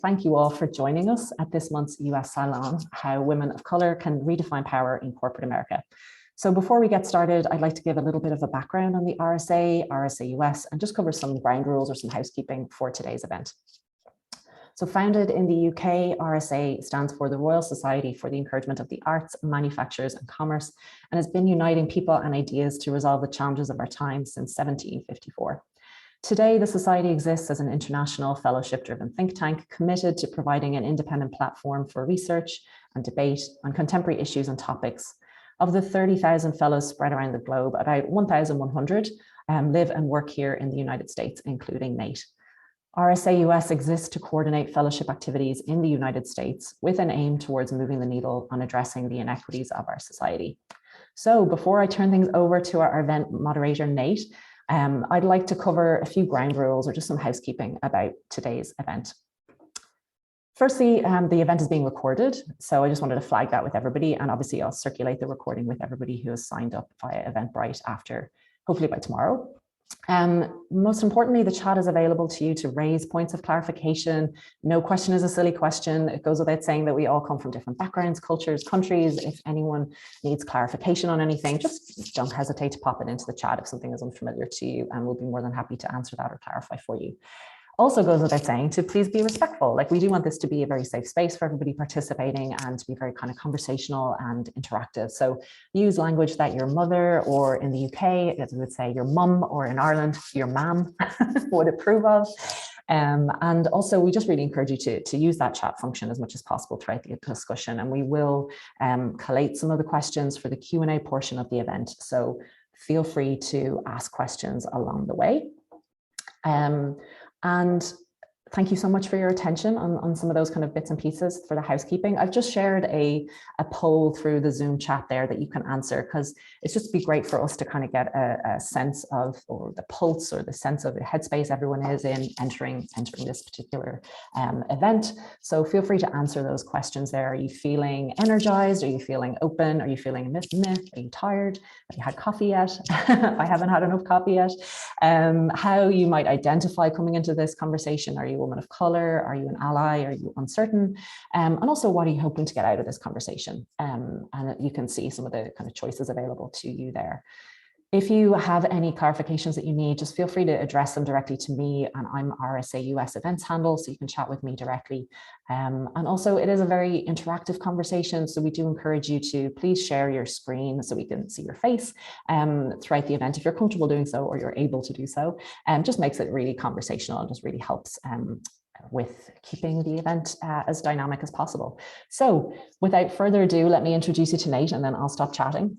thank you all for joining us at this month's US Salon, How Women of Color Can Redefine Power in Corporate America. So before we get started, I'd like to give a little bit of a background on the RSA, RSA US, and just cover some ground rules or some housekeeping for today's event. So founded in the UK, RSA stands for the Royal Society for the Encouragement of the Arts, Manufactures and Commerce, and has been uniting people and ideas to resolve the challenges of our time since 1754. Today, the Society exists as an international fellowship-driven think tank committed to providing an independent platform for research and debate on contemporary issues and topics. Of the 30,000 fellows spread around the globe, about 1,100 live and work here in the United States, including Nate. RSA US exists to coordinate fellowship activities in the United States with an aim towards moving the needle on addressing the inequities of our society. So before I turn things over to our event moderator, Nate, I'd like to cover a few ground rules or just some housekeeping about today's event. Firstly, the event is being recorded, so I just wanted to flag that with everybody, and obviously I'll circulate the recording with everybody who has signed up via Eventbrite after, hopefully by tomorrow. Most importantly, the chat is available to you to raise points of clarification. No question is a silly question. It goes without saying that we all come from different backgrounds, cultures, countries. If anyone needs clarification on anything, just don't hesitate to pop it into the chat if something is unfamiliar to you, and we'll be more than happy to answer that or clarify for you. Also goes without saying to please be respectful. Like, we do want this to be a very safe space for everybody participating and to be very kind of conversational and interactive. So use language that your mother, or in the UK, as we would say, your mum, or in Ireland, your mam would approve of. And also, we just really encourage you to use that chat function as much as possible throughout the discussion. And we will collate some of the questions for the Q&A portion of the event. So feel free to ask questions along the way. And thank you so much for your attention on some of those kind of bits and pieces for the housekeeping. I've just shared a poll through the Zoom chat there that you can answer, because it's just be great for us to kind of get a sense of, or the pulse or the sense of the headspace everyone is in entering this particular event. So feel free to answer those questions there. Are you feeling energized? Are you feeling open? Are you feeling meh? Are you tired? Have you had coffee yet? I haven't had enough coffee yet. How you might identify coming into this conversation. Are you a woman of color? Are you an ally? Are you uncertain? And also, what are you hoping to get out of this conversation? And you can see some of the kind of choices available to you there. If you have any clarifications that you need, just feel free to address them directly to me, and I'm RSA US events handle, so you can chat with me directly. And also, it is a very interactive conversation, so we do encourage you to please share your screen so we can see your face throughout the event if you're comfortable doing so, or you're able to do so. Just makes it really conversational and just really helps with keeping the event as dynamic as possible. So without further ado, let me introduce you to Nate, and then I'll stop chatting.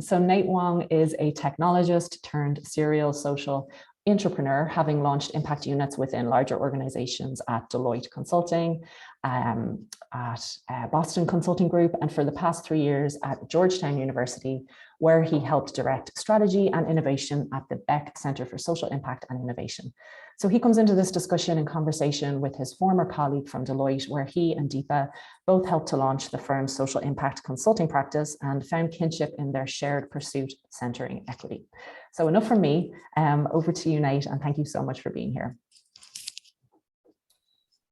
So Nate Wong is a technologist turned serial social entrepreneur, having launched impact units within larger organizations at Deloitte Consulting, at Boston Consulting Group, and for the past 3 years at Georgetown University, where he helped direct strategy and innovation at the Beck Center for Social Impact and Innovation. So he comes into this discussion in conversation with his former colleague from Deloitte, where he and Deepa both helped to launch the firm's social impact consulting practice and found kinship in their shared pursuit centering equity. So enough from me, over to you, Nate, and thank you so much for being here.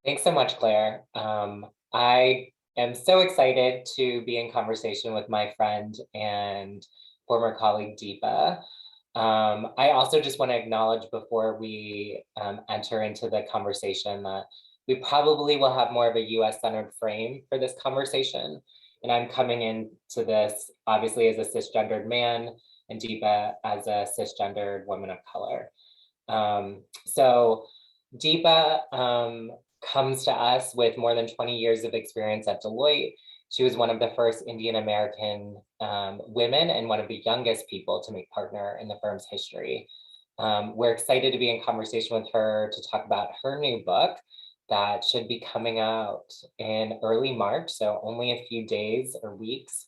Thanks so much, Claire. I am so excited to be in conversation with my friend and former colleague, Deepa. I also just want to acknowledge before we enter into the conversation that we probably will have more of a US-centered frame for this conversation. And I'm coming into this obviously as a cisgendered man, and Deepa as a cisgendered woman of color. So Deepa comes to us with more than 20 years of experience at Deloitte. She was one of the first Indian American women and one of the youngest people to make partner in the firm's history. We're excited to be in conversation with her to talk about her new book that should be coming out in early March, so only a few days or weeks.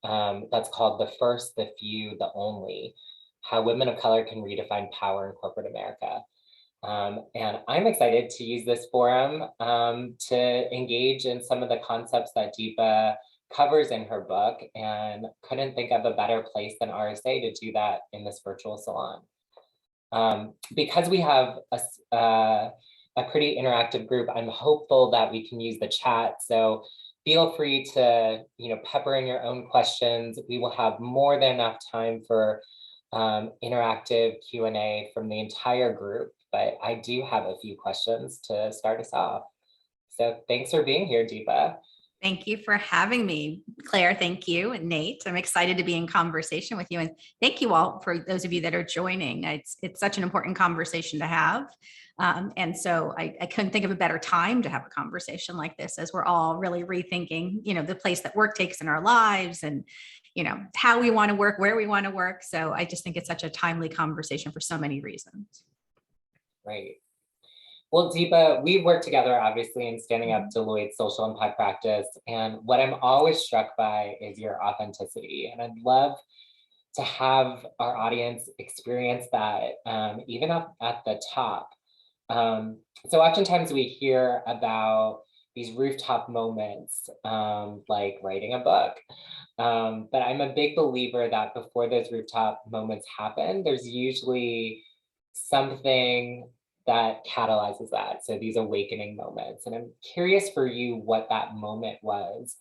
That's called The First, the Few, the Only: How Women of Color Can Redefine Power in Corporate America. And I'm excited to use this forum to engage in some of the concepts that Deepa covers in her book, and couldn't think of a better place than RSA to do that in this virtual salon. Because we have a pretty interactive group. I'm hopeful that we can use the chat. So feel free to, pepper in your own questions. We will have more than enough time for interactive Q&A from the entire group, but I do have a few questions to start us off. So thanks for being here, Deepa. Thank you for having me, Claire. Thank you, and Nate. I'm excited to be in conversation with you, and thank you all for those of you that are joining. It's such an important conversation to have, and so I couldn't think of a better time to have a conversation like this, as we're all really rethinking, the place that work takes in our lives, and how we want to work, where we want to work. So I just think it's such a timely conversation for so many reasons. Right. Well, Deepa, we worked together, obviously, in standing up Deloitte's social impact practice. And what I'm always struck by is your authenticity. And I'd love to have our audience experience that, even up at the top. So oftentimes we hear about these rooftop moments, like writing a book. But I'm a big believer that before those rooftop moments happen, there's usually something that catalyzes that. So these awakening moments. And I'm curious for you what that moment was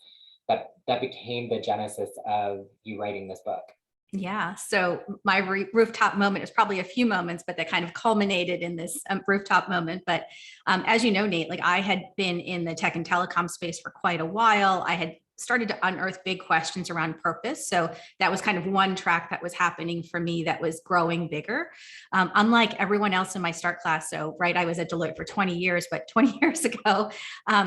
that became the genesis of you writing this book. Yeah. So my rooftop moment is probably a few moments, but that kind of culminated in this rooftop moment. But as you know, Nate, like I had been in the tech and telecom space for quite a while. I had started to unearth big questions around purpose. So that was kind of one track that was happening for me that was growing bigger. Unlike everyone else in my start class. So, right, I was at Deloitte for 20 years, but 20 years ago,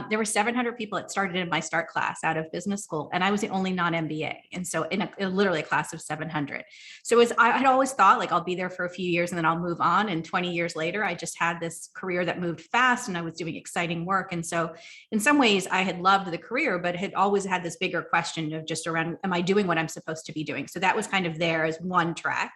there were 700 people that started in my start class out of business school. And I was the only non-MBA. And so in literally a class of 700. So I had always thought like, I'll be there for a few years and then I'll move on. And 20 years later, I just had this career that moved fast and I was doing exciting work. And so in some ways I had loved the career, but had always had this bigger question of just around, am I doing what I'm supposed to be doing? So that was kind of there as one track.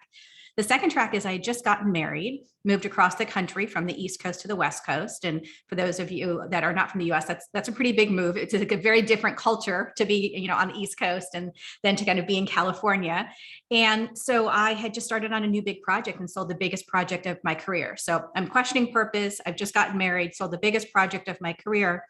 The second track is I had just gotten married, moved across the country from the East Coast to the West Coast. And for those of you that are not from the US, that's a pretty big move. It's a very different culture to be, on the East Coast and then to kind of be in California. And so I had just started on a new big project and sold the biggest project of my career. So I'm questioning purpose. I've just gotten married, sold the biggest project of my career.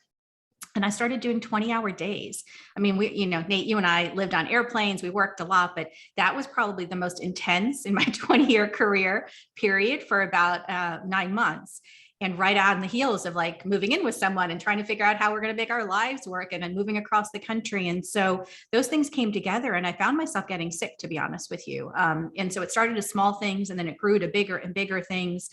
And I started doing 20-hour days. I mean, Nate, you and I lived on airplanes, we worked a lot, but that was probably the most intense in my 20-year career period for about 9 months. And right on the heels of like moving in with someone and trying to figure out how we're going to make our lives work and then moving across the country. And so those things came together and I found myself getting sick, to be honest with you. And so it started as small things and then it grew to bigger and bigger things.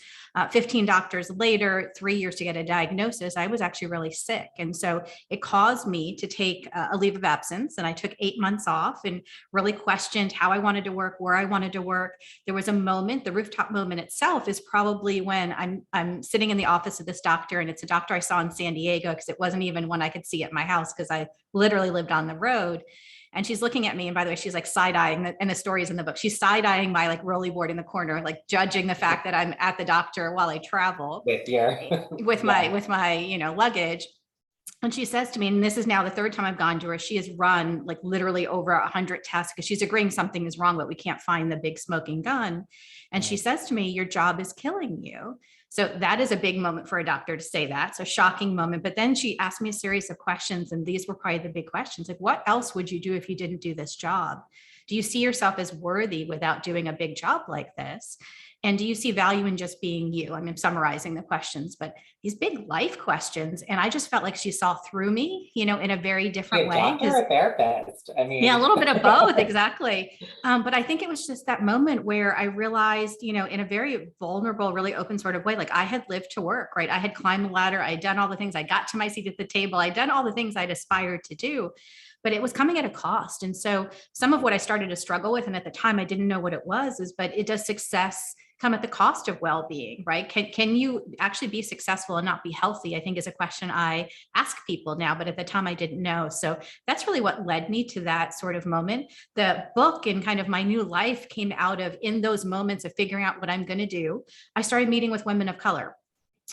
15 doctors later, 3 years to get a diagnosis, I was actually really sick. And so it caused me to take a leave of absence. And I took 8 months off and really questioned how I wanted to work, where I wanted to work. There was a moment, the rooftop moment itself is probably when I'm sitting in the office of this doctor, and it's a doctor I saw in San Diego because it wasn't even one I could see at my house because I literally lived on the road. And she's looking at me, and by the way, she's like side-eyeing, and the story is in the book. She's side-eyeing my like rolly board in the corner, like judging the fact that I'm at the doctor while I travel with my luggage. And she says to me, and this is now the third time I've gone to her, she has run like literally over 100 tests because she's agreeing something is wrong, but we can't find the big smoking gun. And she says to me, your job is killing you. So that is a big moment for a doctor to say that. So shocking moment. But then she asked me a series of questions, and these were probably the big questions. Like, what else would you do if you didn't do this job? Do you see yourself as worthy without doing a big job like this? And do you see value in just being you? I mean, I'm summarizing the questions, but these big life questions. And I just felt like she saw through me, in a very different way. Doctor or therapist? I mean, yeah, a little bit of both, exactly. But I think it was just that moment where I realized, in a very vulnerable, really open sort of way, like I had lived to work, right? I had climbed the ladder. I had done all the things. I got to my seat at the table. I'd done all the things I'd aspired to do, but it was coming at a cost. And so some of what I started to struggle with, and at the time I didn't know what it was, but it does success come at the cost of well-being, right? Can you actually be successful and not be healthy? I think is a question I ask people now, but at the time I didn't know. So that's really what led me to that sort of moment. The book and kind of my new life came out of in those moments of figuring out what I'm going to do. I started meeting with women of color.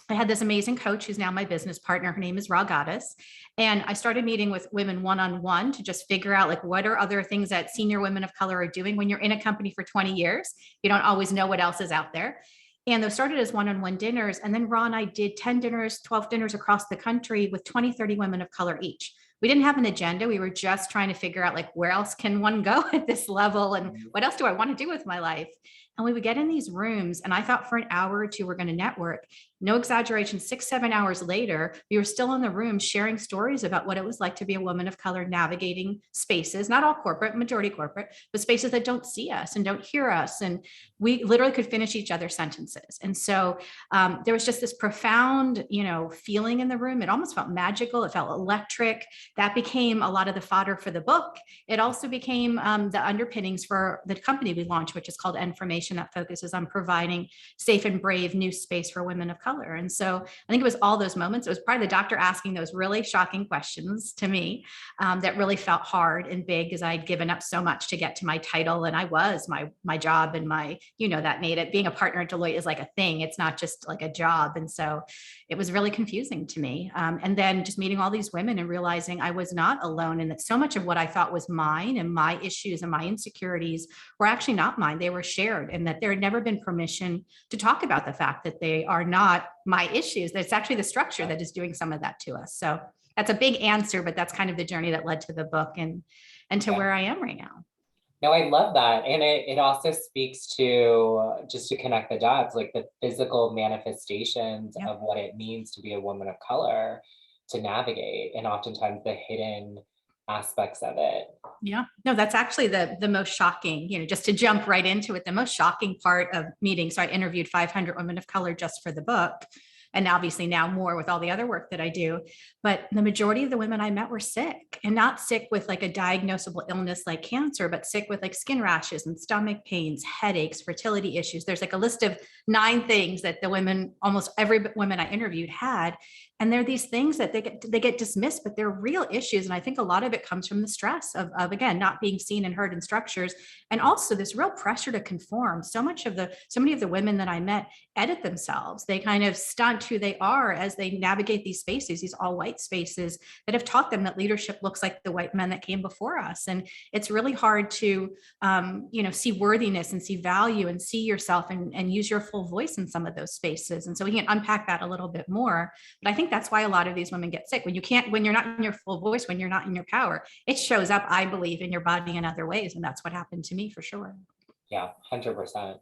I had this amazing coach who's now my business partner. Her name is Raw Goddess. And I started meeting with women one-on-one to just figure out like, what are other things that senior women of color are doing when you're in a company for 20 years? You don't always know what else is out there. And those started as one-on-one dinners. And then Ron and I did 10 dinners, 12 dinners across the country with 20, 30 women of color each. We didn't have an agenda. We were just trying to figure out, like, where else can one go at this level? And what else do I want to do with my life? And we would get in these rooms, and I thought for an hour or two, we're going to network. No exaggeration, 6, 7 hours later, we were still in the room sharing stories about what it was like to be a woman of color navigating spaces, not all corporate, majority corporate, but spaces that don't see us and don't hear us. And we literally could finish each other's sentences. And so there was just this profound, feeling in the room. It almost felt magical. It felt electric. That became a lot of the fodder for the book. It also became the underpinnings for the company we launched, which is called Information, that focuses on providing safe and brave new space for women of color. And so I think it was all those moments. It was probably the doctor asking those really shocking questions to me that really felt hard and big, because I'd given up so much to get to my title. And I was my job and my, that Nate, being a partner at Deloitte is like a thing. It's not just like a job. And so it was really confusing to me. And then just meeting all these women and realizing I was not alone, and that so much of what I thought was mine and my issues and my insecurities were actually not mine. They were shared, and that there had never been permission to talk about the fact that they are not my issues. That's actually the structure that is doing some of that to us. So that's a big answer, but that's kind of the journey that led to the book and to where I am right now. No, I love that. And it also speaks to, just to connect the dots, like the physical manifestations of what it means to be a woman of color, to navigate, and oftentimes the hidden aspects of it. Yeah, no, that's actually the most shocking, just to jump right into it, the most shocking part of meeting. So I interviewed 500 women of color just for the book, and obviously now more with all the other work that I do. But the majority of the women I met were sick, and not sick with like a diagnosable illness like cancer, but sick with like skin rashes and stomach pains, headaches, fertility issues. There's like a list of 9 things that the women, almost every woman I interviewed had. And they're these things that they get dismissed, but they're real issues. And I think a lot of it comes from the stress of again, not being seen and heard in structures. And also this real pressure to conform. So many of the women that I met edit themselves. They kind of stunt who they are as they navigate these spaces, these all white spaces that have taught them that leadership looks like the white men that came before us. And it's really hard to, see worthiness and see value and see yourself and use your full voice in some of those spaces. And so we can unpack that a little bit more. But I think that's why a lot of these women get sick. When you're not in your full voice, when you're not in your power, it shows up, I believe, in your body in other ways. And that's what happened to me for sure. Yeah, 100%.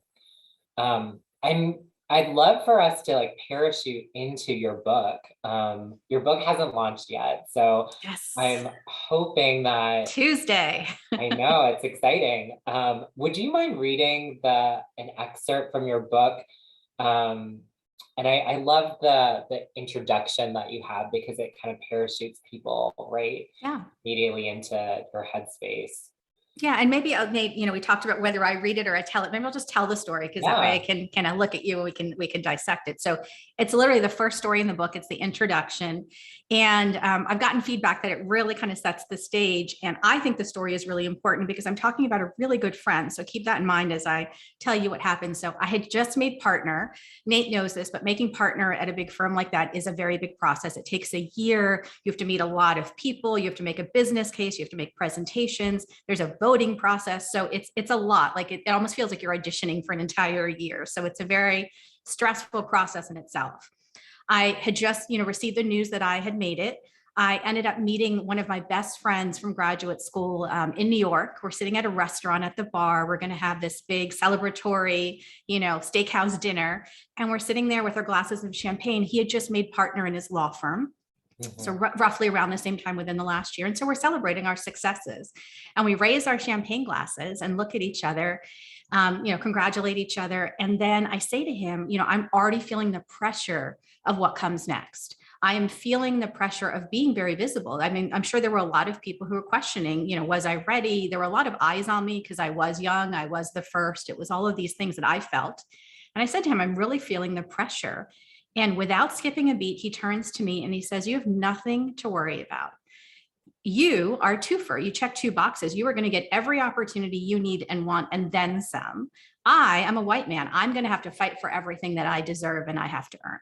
I'd love for us to like parachute into your book. Your book hasn't launched yet, so yes. I'm hoping that Tuesday. I know, it's exciting. Would you mind reading an excerpt from your book? And I love the introduction that you have, because it kind of parachutes people right immediately into your headspace. Yeah. And maybe Nate, we talked about whether I read it or I tell it. Maybe I'll just tell the story, because that way I can kind of look at you and we can dissect it. So it's literally the first story in the book. It's the introduction. And I've gotten feedback that it really kind of sets the stage. And I think the story is really important because I'm talking about a really good friend. So keep that in mind as I tell you what happened. So I had just made partner. Nate knows this, but making partner at a big firm like that is a very big process. It takes a year. You have to meet a lot of people. You have to make a business case. You have to make presentations. There's a voting process. So it's a lot. Like it almost feels like you're auditioning for an entire year. So it's a very stressful process in itself. I had just, received the news that I had made it. I ended up meeting one of my best friends from graduate school in New York. We're sitting at a restaurant at the bar. We're going to have this big celebratory, steakhouse dinner. And we're sitting there with our glasses of champagne. He had just made partner in his law firm. So roughly around the same time within the last year. And so we're celebrating our successes, and we raise our champagne glasses and look at each other, congratulate each other. And then I say to him, I'm already feeling the pressure of what comes next. I am feeling the pressure of being very visible. I mean, I'm sure there were a lot of people who were questioning, was I ready? There were a lot of eyes on me because I was young. I was the first. It was all of these things that I felt. And I said to him, I'm really feeling the pressure. And without skipping a beat, he turns to me and he says, you have nothing to worry about. You are a twofer. You check 2 boxes. You are going to get every opportunity you need and want, and then some. I am a white man. I'm going to have to fight for everything that I deserve and I have to earn.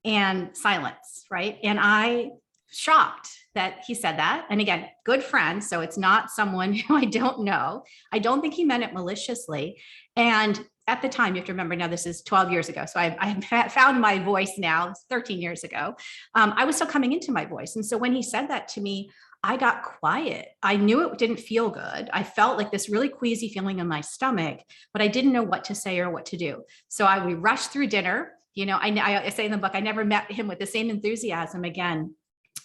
And silence, right? And I shocked that he said that. And again, good friend. So it's not someone who I don't know. I don't think he meant it maliciously. And at the time, you have to remember now, this is 12 years ago. So I found my voice now, 13 years ago. I was still coming into my voice. And so when he said that to me, I got quiet. I knew it didn't feel good. I felt like this really queasy feeling in my stomach, but I didn't know what to say or what to do. So we rushed through dinner. You know, I say in the book, I never met him with the same enthusiasm again.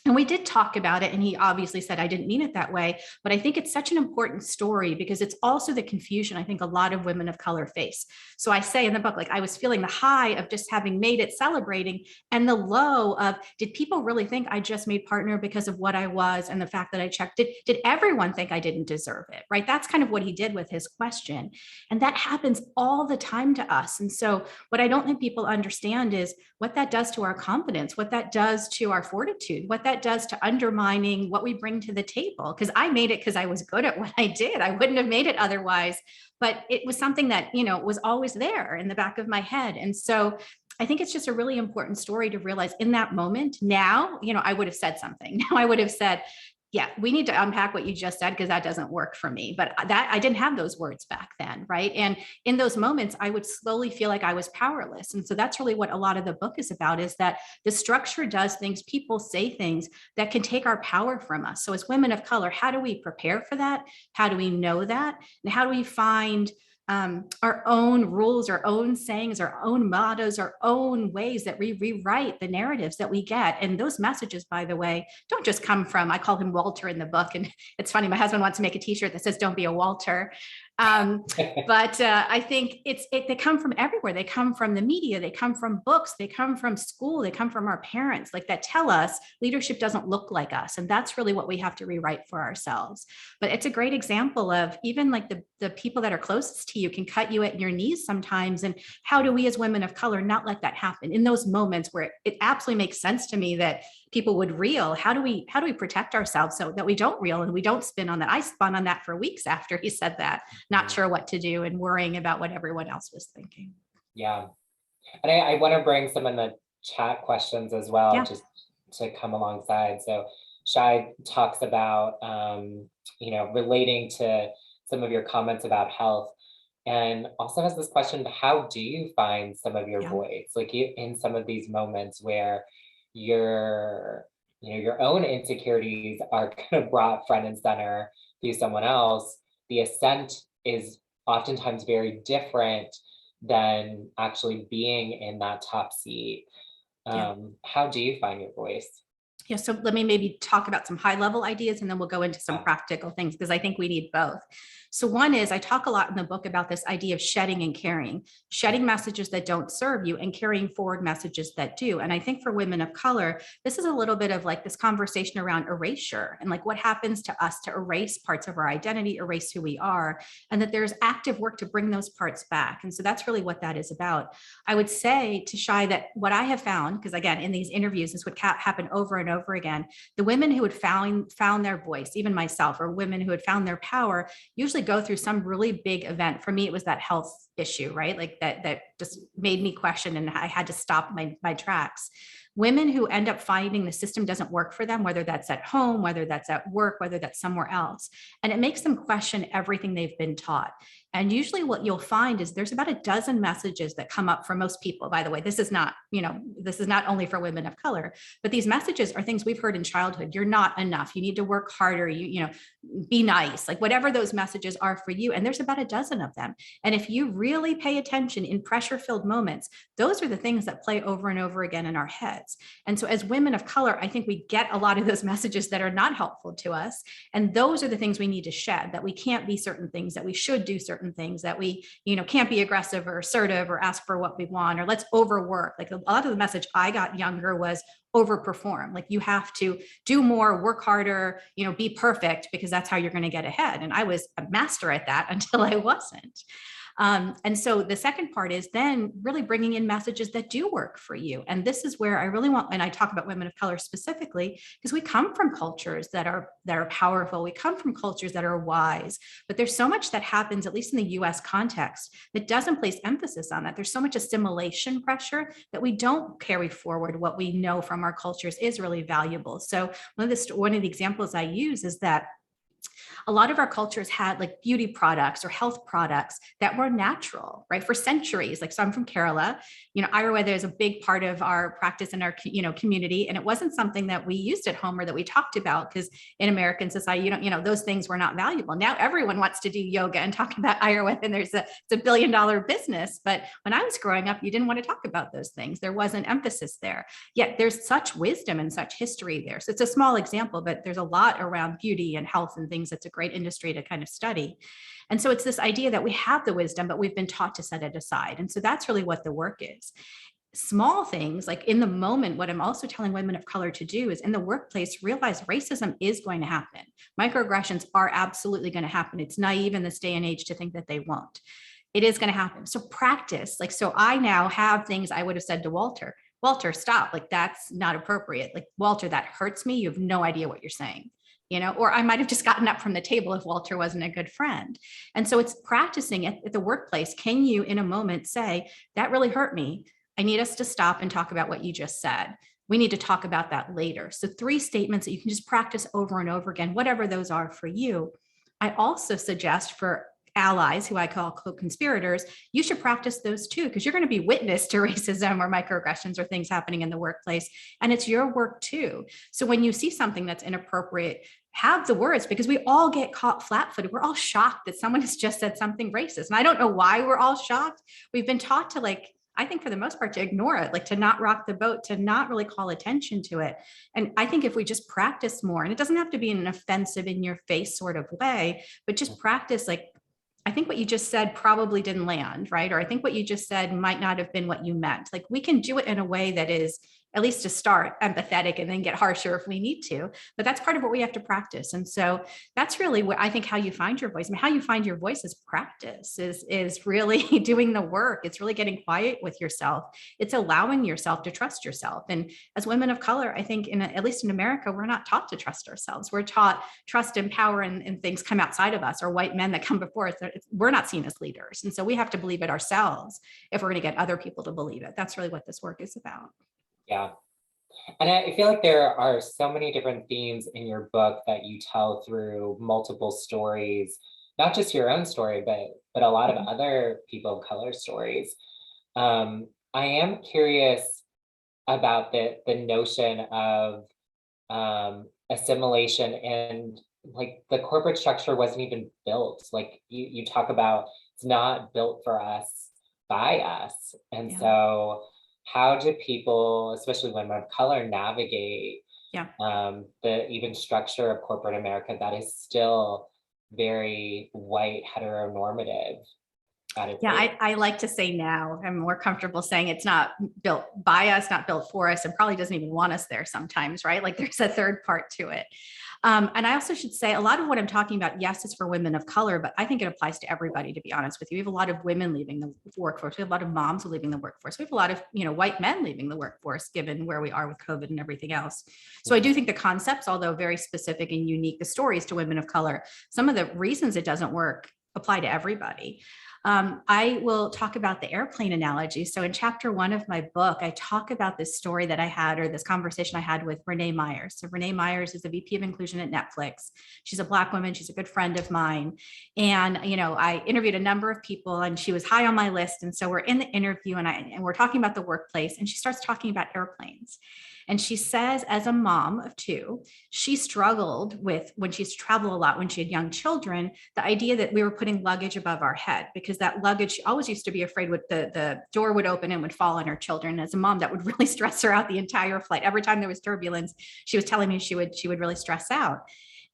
And we did talk about it, and he obviously said, I didn't mean it that way. But I think it's such an important story because it's also the confusion I think a lot of women of color face. So I say in the book, like, I was feeling the high of just having made it, celebrating, and the low of, did people really think I just made partner because of what I was and the fact that I checked? Did everyone think I didn't deserve it, right? That's kind of what he did with his question. And that happens all the time to us. And so what I don't think people understand is what that does to our confidence, what that does to our fortitude, what that does to undermining what we bring to the table. Because I made it because I was good at what I did. I wouldn't have made it otherwise, but it was something that, you know, was always there in the back of my head. And so I think it's just a really important story to realize in that moment. Now, you know, I would have said something. Now I would have said, yeah, we need to unpack what you just said because that doesn't work for me. But that I didn't have those words back then, right? And in those moments, I would slowly feel like I was powerless. And so that's really what a lot of the book is about, is that the structure does things, people say things that can take our power from us. So as women of color, how do we prepare for that? How do we know that? And how do we find our own rules, our own sayings, our own mottos, our own ways that we rewrite the narratives that we get? And those messages, by the way, don't just come from, I call him Walter in the book. And it's funny, my husband wants to make a t-shirt that says, don't be a Walter. But I think they come from everywhere. They come from the media, they come from books, they come from school, they come from our parents, like, that tell us leadership doesn't look like us. And that's really what we have to rewrite for ourselves. But it's a great example of even like the people that are closest to you can cut you at your knees sometimes. And how do we as women of color not let that happen in those moments where it absolutely makes sense to me that people would reel? How do we protect ourselves so that we don't reel and we don't spin on that? I spun on that for weeks after he said that, not sure what to do and worrying about what everyone else was thinking. Yeah. And I want to bring some in the chat questions as well, Yeah. just to come alongside. So Shai talks about, you know, relating to some of your comments about health, and also has this question, how do you find some of your voice? Like, in some of these moments where your own insecurities are kind of brought front and center through someone else, the ascent is oftentimes very different than actually being in that top seat. How do you find your voice? Yeah, so let me maybe talk about some high level ideas and then we'll go into some practical things because I think we need both. So one is, I talk a lot in the book about this idea of shedding and carrying messages that don't serve you and carrying forward messages that do. And I think for women of color, this is a little bit of like this conversation around erasure and like what happens to us to erase parts of our identity, erase who we are, and that there's active work to bring those parts back. And so that's really what that is about. I would say to Shai that what I have found, because again, in these interviews, this would happen over and over again, the women who had found their voice, even myself, or women who had found their power, usually go through some really big event. For me, it was that health issue, right? Like that just made me question and I had to stop my tracks. Women who end up finding the system doesn't work for them, whether that's at home, whether that's at work, whether that's somewhere else. And it makes them question everything they've been taught. And usually what you'll find is there's about a dozen messages that come up for most people. By the way, this is not only for women of color, but these messages are things we've heard in childhood. You're not enough. You need to work harder. You be nice, like whatever those messages are for you. And there's about a dozen of them. And if you really pay attention in pressure-filled moments, those are the things that play over and over again in our heads. And so as women of color, I think we get a lot of those messages that are not helpful to us. And those are the things we need to shed, that we can't be certain things, that we should do certain things, that we, can't be aggressive or assertive or ask for what we want, or let's overwork. Like a lot of the message I got younger was overperform. Like you have to do more, work harder, be perfect because that's how you're going to get ahead. And I was a master at that until I wasn't. And so the second part is then really bringing in messages that do work for you. And this is where I really want, and I talk about women of color specifically, because we come from cultures that are powerful. We come from cultures that are wise, but there's so much that happens, at least in the US context, that doesn't place emphasis on that. There's so much assimilation pressure that we don't carry forward what we know from our cultures is really valuable. So one of the examples I use is that a lot of our cultures had like beauty products or health products that were natural, right? For centuries. Like, so I'm from Kerala, Ayurveda is a big part of our practice in our, community. And it wasn't something that we used at home or that we talked about, because in American society, those things were not valuable. Now everyone wants to do yoga and talk about Ayurveda, and it's a $1 billion business. But when I was growing up, you didn't want to talk about those things. There wasn't emphasis there. Yet there's such wisdom and such history there. So it's a small example, but there's a lot around beauty and health and things. That's a great industry to kind of study. And so it's this idea that we have the wisdom, but we've been taught to set it aside. And so that's really what the work is. Small things like in the moment, what I'm also telling women of color to do is in the workplace, realize racism is going to happen. Microaggressions are absolutely going to happen. It's naive in this day and age to think that they won't. It is going to happen. So practice. Like, so I now have things I would have said to Walter, stop. Like, that's not appropriate. Like, Walter, that hurts me. You have no idea what you're saying. Or I might have just gotten up from the table if Walter wasn't a good friend. And so it's practicing at the workplace. Can you in a moment say, that really hurt me. I need us to stop and talk about what you just said. We need to talk about that later. So 3 statements that you can just practice over and over again, whatever those are for you. I also suggest for allies, who I call co-conspirators, you should practice those too, because you're going to be witness to racism or microaggressions or things happening in the workplace. And it's your work too. So when you see something that's inappropriate, have the words, because we all get caught flat-footed. We're all shocked that someone has just said something racist. And I don't know why we're all shocked. We've been taught to, like, I think for the most part, to ignore it, like to not rock the boat, to not really call attention to it. And I think if we just practice more, and it doesn't have to be in an offensive, in your face sort of way, but just practice, like, I think what you just said probably didn't land, right? Or I think what you just said might not have been what you meant. Like, we can do it in a way that is, at least to start, empathetic, and then get harsher if we need to. But that's part of what we have to practice. And so that's really what I think how you find your voice. I mean, how you find your voice is practice, is really doing the work. It's really getting quiet with yourself. It's allowing yourself to trust yourself. And as women of color, I think at least in America, we're not taught to trust ourselves. We're taught trust and power and things come outside of us, or white men that come before us. We're not seen as leaders. And so we have to believe it ourselves if we're going to get other people to believe it. That's really what this work is about. Yeah. And I feel like there are so many different themes in your book that you tell through multiple stories, not just your own story, but a lot of other people of color stories. I am curious about the notion of assimilation, and like the corporate structure wasn't even built. Like you talk about, it's not built for us, by us. And so how do people, especially women of color, navigate the even structure of corporate America that is still very white, heteronormative? I like to say now, I'm more comfortable saying it's not built by us, not built for us, and probably doesn't even want us there sometimes, right? Like, there's a third part to it. And I also should say a lot of what I'm talking about, yes, is for women of color, but I think it applies to everybody, to be honest with you. We have a lot of women leaving the workforce. We have a lot of moms leaving the workforce. We have a lot of, white men leaving the workforce, given where we are with COVID and everything else. So I do think the concepts, although very specific and unique, the stories to women of color, some of the reasons it doesn't work apply to everybody. I will talk about the airplane analogy. So in chapter 1 of my book, I talk about this story that I had, or this conversation I had with Renee Myers. So Renee Myers is the VP of Inclusion at Netflix. She's a Black woman. She's a good friend of mine. And, I interviewed a number of people, and she was high on my list. And so we're in the interview, and we're talking about the workplace, and she starts talking about airplanes. And she says, as a mom of 2, she struggled with, when she used to travel a lot, when she had young children, the idea that we were putting luggage above our head, because that luggage, she always used to be afraid the door would open and would fall on her children. As a mom, that would really stress her out the entire flight. Every time there was turbulence, she was telling me she would really stress out.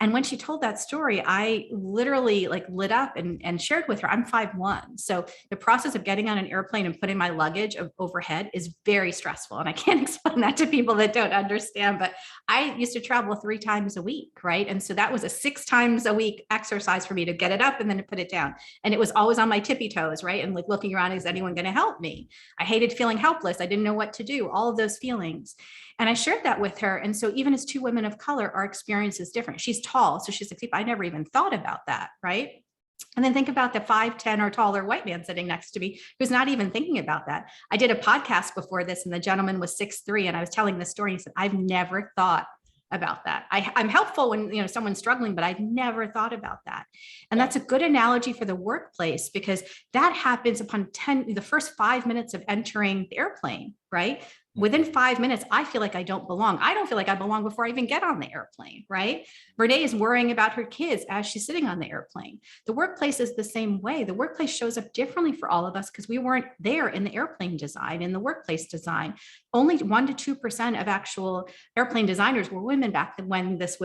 And when she told that story, I literally lit up and shared with her, I'm 5'1". So the process of getting on an airplane and putting my luggage overhead is very stressful. And I can't explain that to people that don't understand, but I used to travel 3 times a week, right? And so that was a 6 times a week exercise for me to get it up and then to put it down. And it was always on my tippy toes, right? And looking around, is anyone going to help me? I hated feeling helpless. I didn't know what to do, all of those feelings. And I shared that with her. And so even as 2 women of color, our experience is different. She's tall. So she's like, I never even thought about that. Right. And then think about the 5'10" or taller white man sitting next to me who's not even thinking about that. I did a podcast before this, and the gentleman was 6'3", and I was telling this story. He said, I've never thought about that. I'm helpful when, you know, someone's struggling, but I'd never thought about that. And that's a good analogy for the workplace, because that happens upon the first 5 minutes of entering the airplane, right? Within 5 minutes, I feel like I don't belong. I don't feel like I belong before I even get on the airplane, right? Renee is worrying about her kids as she's sitting on the airplane. The workplace is the same way. The workplace shows up differently for all of us because we weren't there in the airplane design, in the workplace design. Only 1% to 2% of actual airplane designers were women back then when this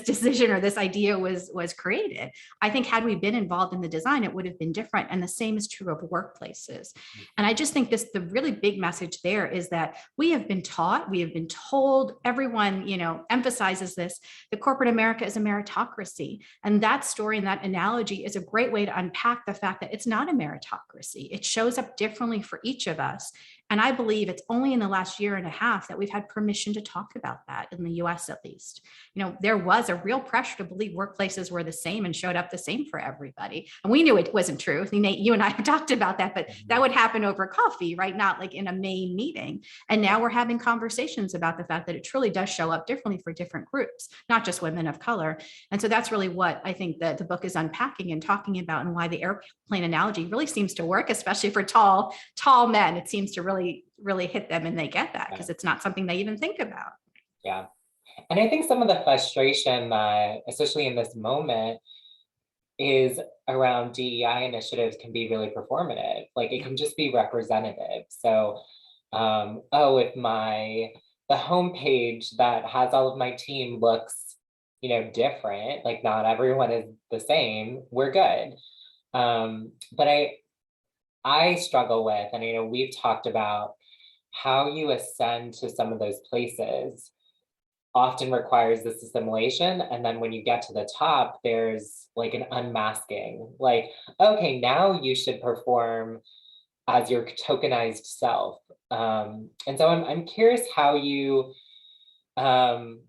decision or this idea was created. I think had we been involved in the design, it would have been different. And the same is true of workplaces. And I just think the really big message there is that we have been taught, we have been told, everyone, you know, emphasizes this, that corporate America is a meritocracy. And that story and that analogy is a great way to unpack the fact that it's not a meritocracy. It shows up differently for each of us. And I believe it's only in the last year and a half that we've had permission to talk about that in the US, at least. You know, there was a real pressure to believe workplaces were the same and showed up the same for everybody. And we knew it wasn't true. Nate, you and I have talked about that, but that would happen over coffee, right? Not like in a main meeting. And now we're having conversations about the fact that it truly does show up differently for different groups, not just women of color. And so that's really what I think that the book is unpacking and talking about, and why the airplane analogy really seems to work, especially for tall men. It seems to really hit them, and they get that because it's not something they even think about. Yeah. And I think some of the frustration, especially in this moment, is around DEI initiatives can be really performative. Like it can just be representative. So, if the homepage that has all of my team looks, you know, different, like not everyone is the same, we're good. But I struggle with, and you know, we've talked about how you ascend to some of those places often requires this assimilation. And then when you get to the top, there's like an unmasking, like, okay, now you should perform as your tokenized self. And so I'm curious how you kind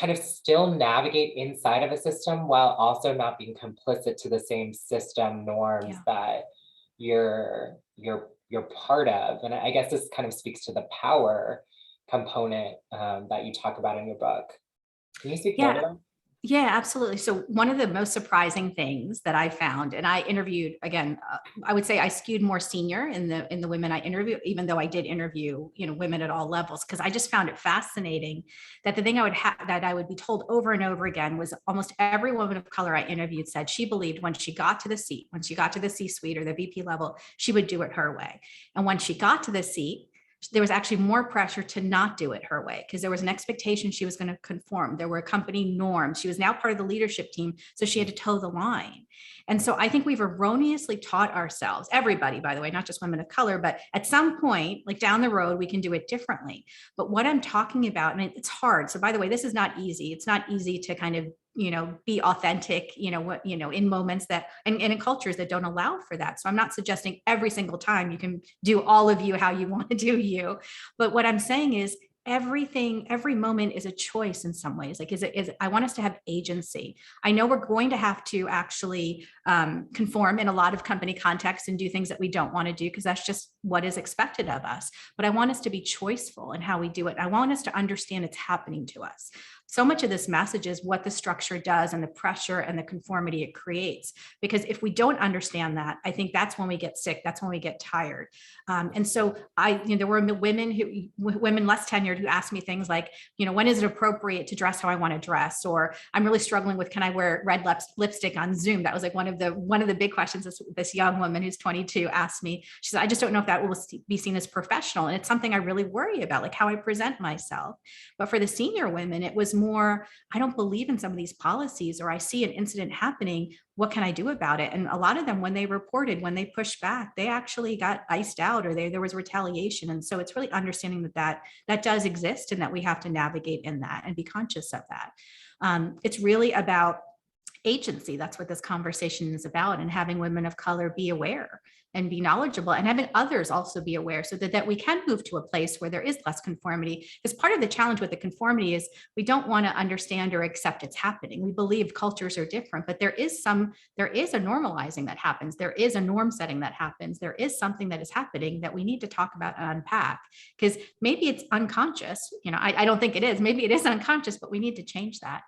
of still navigate inside of a system while also not being complicit to the same system norms that you're part of. And I guess this kind of speaks to the power component that you talk about in your book. Can you speak more to that? Yeah, absolutely. So one of the most surprising things that I found, and I interviewed, again, I would say I skewed more senior in the women I interviewed, even though I did interview, you know, women at all levels, because I just found it fascinating that the thing that I would be told over and over again was almost every woman of color I interviewed said she believed when she got to the seat, when she got to the C-suite or the VP level, she would do it her way. And when she got to the seat, there was actually more pressure to not do it her way because there was an expectation she was going to conform. There were company norms. She was now part of the leadership team, so she had to toe the line. And so I think we've erroneously taught ourselves, everybody, by the way, not just women of color, but at some point, like down the road, we can do it differently. But what I'm talking about, and it's hard. So by the way, this is not easy. It's not easy to kind of, you know, be authentic, in moments that, and in cultures that don't allow for that. So I'm not suggesting every single time you can do all of you how you want to do you. But what I'm saying is every moment is a choice in some ways. Like, I want us to have agency. I know we're going to have to actually conform in a lot of company contexts and do things that we don't want to do because that's just what is expected of us. But I want us to be choiceful in how we do it. I want us to understand it's happening to us. So much of this message is what the structure does and the pressure and the conformity it creates. Because if we don't understand that, I think that's when we get sick. That's when we get tired. And so there were women less tenured who asked me things like, when is it appropriate to dress how I want to dress? Or I'm really struggling with, can I wear red lipstick on Zoom? That was like one of the big questions this young woman who's 22 asked me. She said, I just don't know if that will be seen as professional. And it's something I really worry about, like how I present myself. But for the senior women, it was more, I don't believe in some of these policies, or I see an incident happening. What can I do about it? And a lot of them, when they they pushed back, they actually got iced out, or there was retaliation. And so it's really understanding that does exist and that we have to navigate in that and be conscious of that. It's really about agency. That's what this conversation is about, and having women of color be aware and be knowledgeable, and having others also be aware, so that we can move to a place where there is less conformity. Because part of the challenge with the conformity is we don't want to understand or accept it's happening. We believe cultures are different, but there is a normalizing that happens. There is a norm setting that happens. There is something that is happening that we need to talk about and unpack, because maybe it's unconscious. I don't think it is. Maybe it is unconscious, but we need to change that.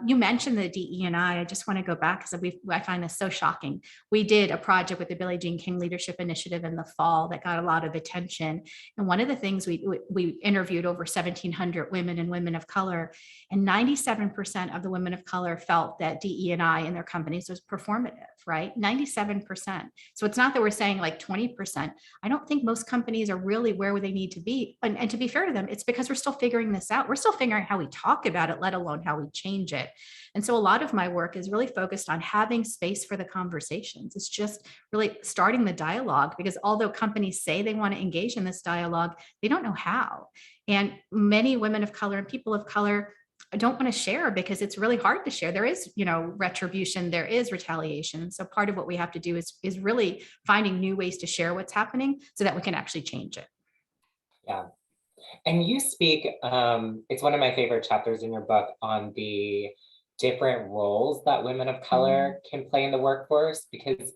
You mentioned the DE&I. I just want to go back because I find this so shocking. We did a project with the Billie Jean King Leadership Initiative in the fall that got a lot of attention. And one of the things we interviewed over 1,700 women and women of color, and 97% of the women of color felt that DE&I in their companies was performative, right? 97%. So it's not that we're saying like 20%. I don't think most companies are really where they need to be. And to be fair to them, it's because we're still figuring this out. We're still figuring out how we talk about it, let alone how we change it. And so a lot of my work is really focused on having space for the conversations. It's just really starting the dialogue, because although companies say they want to engage in this dialogue, they don't know how. And many women of color and people of color don't want to share because it's really hard to share. There is, retribution, there is retaliation. So part of what we have to do is really finding new ways to share what's happening so that we can actually change it. Yeah. And you speak, it's one of my favorite chapters in your book on the different roles that women of color can play in the workforce, because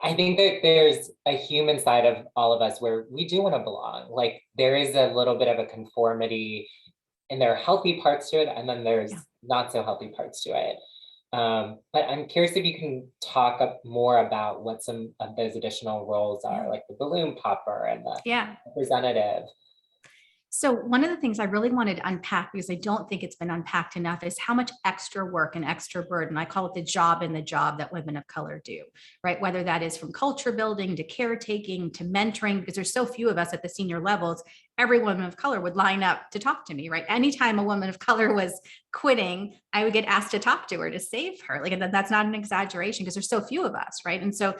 I think that there's a human side of all of us where we do want to belong. Like there is a little bit of a conformity, and there are healthy parts to it, and then there's not so healthy parts to it. But I'm curious if you can talk more about what some of those additional roles are, like the balloon popper and the representative. So one of the things I really wanted to unpack, because I don't think it's been unpacked enough, is how much extra work and extra burden, I call it the job in the job, that women of color do, right? Whether that is from culture building to caretaking to mentoring, because there's so few of us at the senior levels. Every woman of color would line up to talk to me, right? Anytime a woman of color was quitting, I would get asked to talk to her to save her. Like that's not an exaggeration, because there's so few of us, right? And so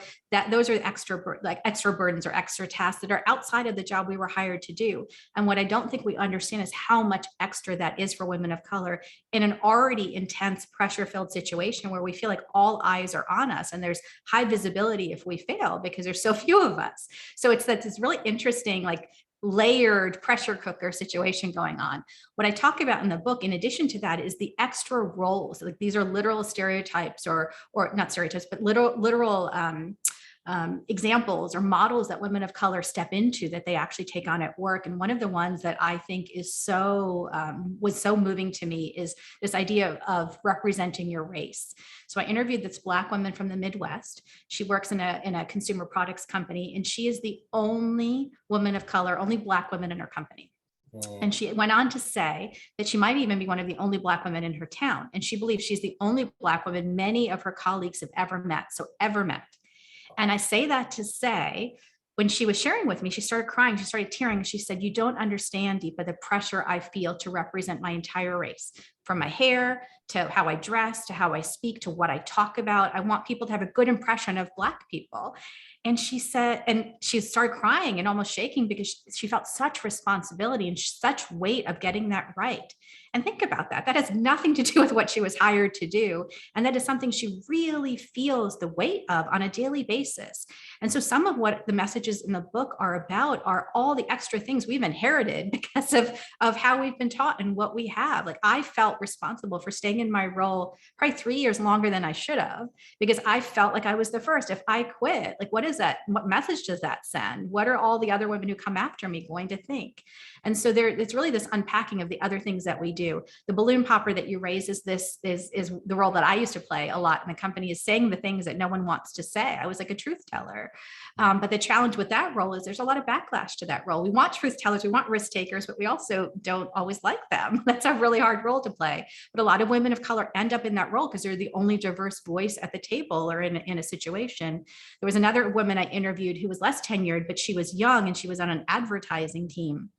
those are extra burdens or extra tasks that are outside of the job we were hired to do. And what I don't think we understand is how much extra that is for women of color in an already intense, pressure-filled situation where we feel like all eyes are on us, and there's high visibility if we fail because there's so few of us. So it's this really interesting, like layered pressure cooker situation going on. What I talk about in the book, in addition to that, is the extra roles. Like these are literal stereotypes, or not stereotypes, but literal examples or models that women of color step into that they actually take on at work. And one of the ones that I think is was so moving to me is this idea of representing your race. So I interviewed this Black woman from the Midwest. She works in a consumer products company, and she is the only woman of color, only Black woman in her company. And she went on to say that she might even be one of the only Black women in her town. And she believes she's the only Black woman many of her colleagues have ever met. And I say that to say, when she was sharing with me, she started crying, she started tearing. She said, "You don't understand, Deepa, the pressure I feel to represent my entire race, from my hair to how I dress, to how I speak, to what I talk about. I want people to have a good impression of Black people." And she said, and she started crying and almost shaking because she felt such responsibility and such weight of getting that right. And think about that. That has nothing to do with what she was hired to do. And that is something she really feels the weight of on a daily basis. And so some of what the messages in the book are about are all the extra things we've inherited because of how we've been taught and what we have. Like I felt responsible for staying in my role probably 3 years longer than I should have, because I felt like I was the first. If I quit, like, what is that? What message does that send? What are all the other women who come after me going to think? And so it's really this unpacking of the other things that we do. The balloon popper that you raise is the role that I used to play a lot in the company, is saying the things that no one wants to say. I was like a truth teller. But the challenge with that role is there's a lot of backlash to that role. We want truth tellers, we want risk takers, but we also don't always like them. That's a really hard role to play. But a lot of women of color end up in that role because they're the only diverse voice at the table or in a situation. There was another woman I interviewed who was less tenured, but she was young and she was on an advertising team.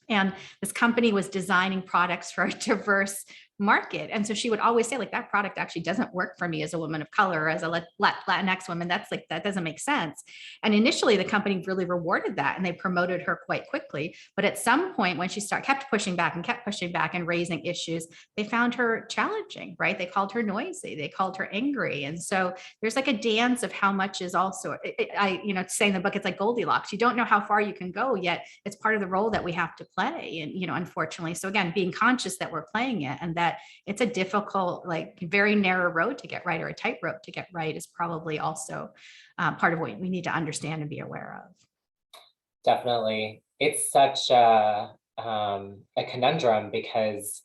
And this company was designing products for a diverse market. And so she would always say, like, that product actually doesn't work for me as a woman of color or as a Latinx woman. That's like, that doesn't make sense. And initially the company really rewarded that and they promoted her quite quickly. But at some point when she kept pushing back and raising issues, they found her challenging, right? They called her noisy, they called her angry. And so there's like a dance of how much is also, say in the book, it's like Goldilocks. You don't know how far you can go, yet it's part of the role that we have to play. And, unfortunately, so again, being conscious that we're playing it and that it's a difficult, like very narrow road to get right, or a tight rope to get right, is probably also part of what we need to understand and be aware of. Definitely. It's such a conundrum, because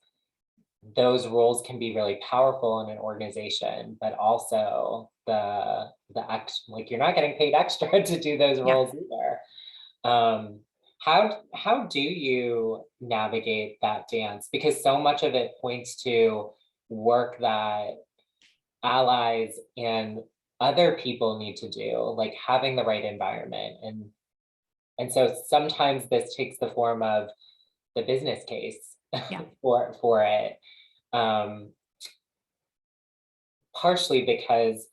those roles can be really powerful in an organization, but also like you're not getting paid extra to do those roles either. How do you navigate that dance? Because so much of it points to work that allies and other people need to do, like having the right environment. And so sometimes this takes the form of the business case for it. Partially because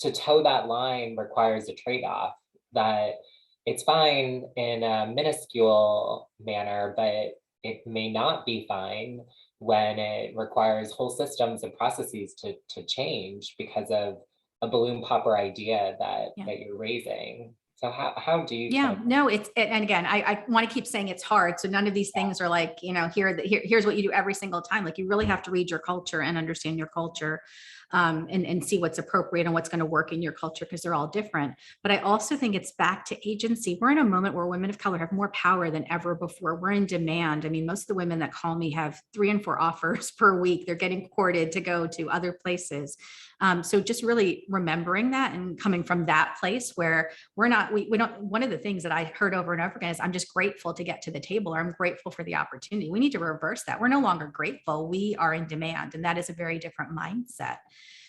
to toe that line requires a trade-off, that it's fine in a minuscule manner, but it may not be fine when it requires whole systems and processes to change because of a balloon popper idea that you're raising. So how do you? No, and again, I want to keep saying it's hard. So none of these things are like, here's what you do every single time. Like, you really have to read your culture and understand your culture. And see what's appropriate and what's going to work in your culture, because they're all different. But I also think it's back to agency. We're in a moment where women of color have more power than ever before. We're in demand. I mean, most of the women that call me have 3 and 4 offers per week. They're getting courted to go to other places. So just really remembering that and coming from that place where we don't, one of the things that I heard over and over again is, I'm just grateful to get to the table, or I'm grateful for the opportunity. We need to reverse that. We're no longer grateful. We are in demand. And that is a very different mindset.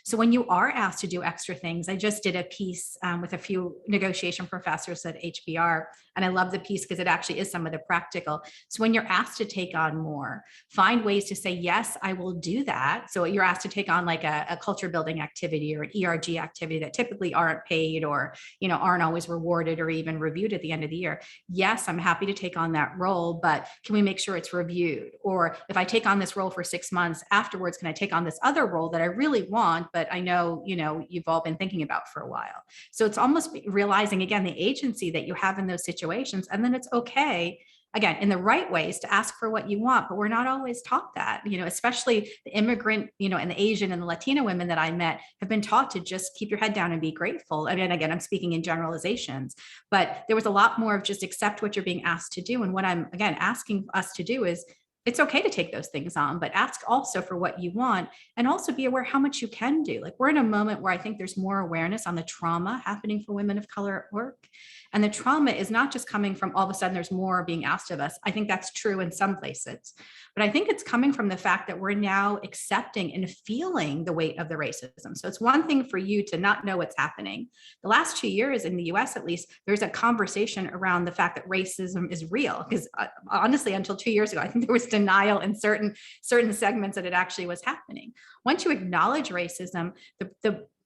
So when you are asked to do extra things, I just did a piece with a few negotiation professors at HBR, and I love the piece because it actually is some of the practical. So when you're asked to take on more, find ways to say, yes, I will do that. So you're asked to take on like a culture building activity or an ERG activity that typically aren't paid or, aren't always rewarded or even reviewed at the end of the year. Yes, I'm happy to take on that role, but can we make sure it's reviewed? Or if I take on this role for 6 months afterwards, can I take on this other role that I really want, but I know, you've all been thinking about for a while. So it's almost realizing, again, the agency that you have in those situations. And then it's okay, again, in the right ways, to ask for what you want, but we're not always taught that, especially the immigrant, and the Asian and the Latina women that I met have been taught to just keep your head down and be grateful. I mean, again, I'm speaking in generalizations, but there was a lot more of just accept what you're being asked to do. And what I'm, again, asking us to do is, it's okay to take those things on, but ask also for what you want, and also be aware how much you can do. Like, we're in a moment where I think there's more awareness on the trauma happening for women of color at work. And the trauma is not just coming from all of a sudden there's more being asked of us. I think that's true in some places, but I think it's coming from the fact that we're now accepting and feeling the weight of the racism. So it's one thing for you to not know what's happening. The last 2 years in the US, at least, there's a conversation around the fact that racism is real. Because honestly, until 2 years ago, I think there was denial in certain segments that it actually was happening. Once you acknowledge racism,